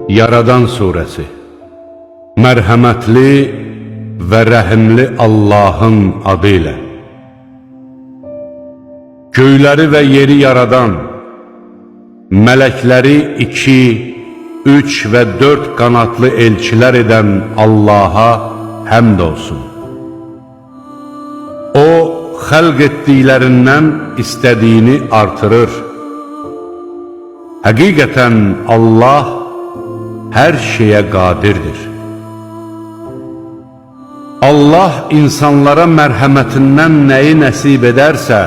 Yaradan Suresi. Mərhəmətli və rəhimli Allahın adı ilə. Göyləri və yeri yaradan, mələkləri 2, 3 və 4 qanatlı elçilər edən Allaha həmd olsun. O, xəlq etdiklərindən istədiyini artırır. Həqiqətən Allah hər şeyə qadirdir. Allah insanlara mərhəmətindən nəyi nəsib edərsə,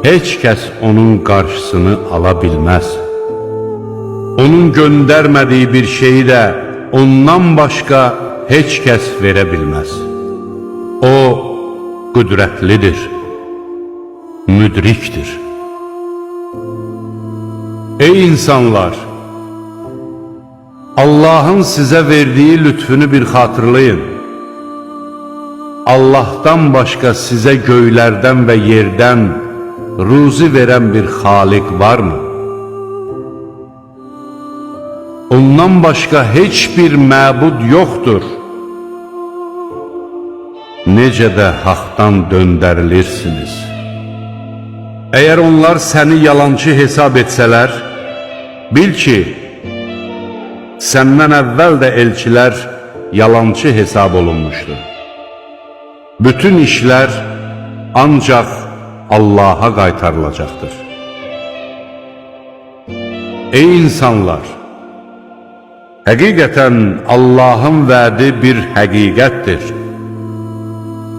heç kəs onun qarşısını ala bilməz. Onun göndərmədiyi bir şeyi də ondan başqa heç kəs verə bilməz. O, qüdrətlidir, müdrikdir. Ey insanlar! Allahın sizə verdiyi lütfünü bir xatırlayın. Allahdan başqa sizə göylərdən və yerdən ruzi verən bir xaliq varmı? Ondan başqa heç bir məbud yoxdur. Necə də haqdan döndərilirsiniz. Əgər onlar səni yalancı hesab etsələr, bil ki, səndən əvvəl də elçilər yalancı hesab olunmuşdur. Bütün işlər ancaq Allaha qaytarılacaqdır. Ey insanlar! Həqiqətən Allahın vədi bir həqiqətdir.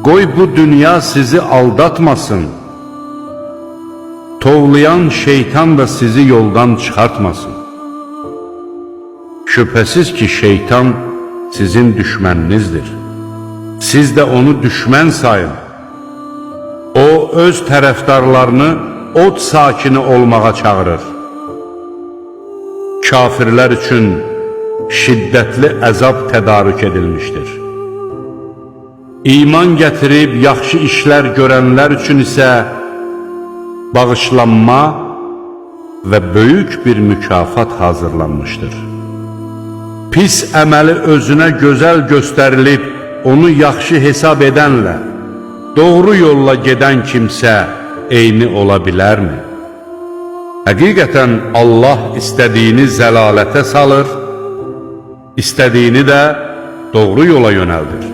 Qoy bu dünya sizi aldatmasın. Tovlayan şeytan da sizi yoldan çıxartmasın. Şübhəsiz ki, şeytan sizin düşməninizdir. Siz də onu düşmən sayın. O, öz tərəfdarlarını od sakini olmağa çağırır. Kafirlər üçün şiddətli əzab tədarük edilmişdir. İman gətirib yaxşı işlər görənlər üçün isə bağışlanma və böyük bir mükafat hazırlanmışdır. Pis əməli özünə gözəl göstərilib, onu yaxşı hesab edənlə, doğru yolla gedən kimsə eyni ola bilərmi? Həqiqətən Allah istədiyini zəlalətə salır, istədiyini də doğru yola yönəldir.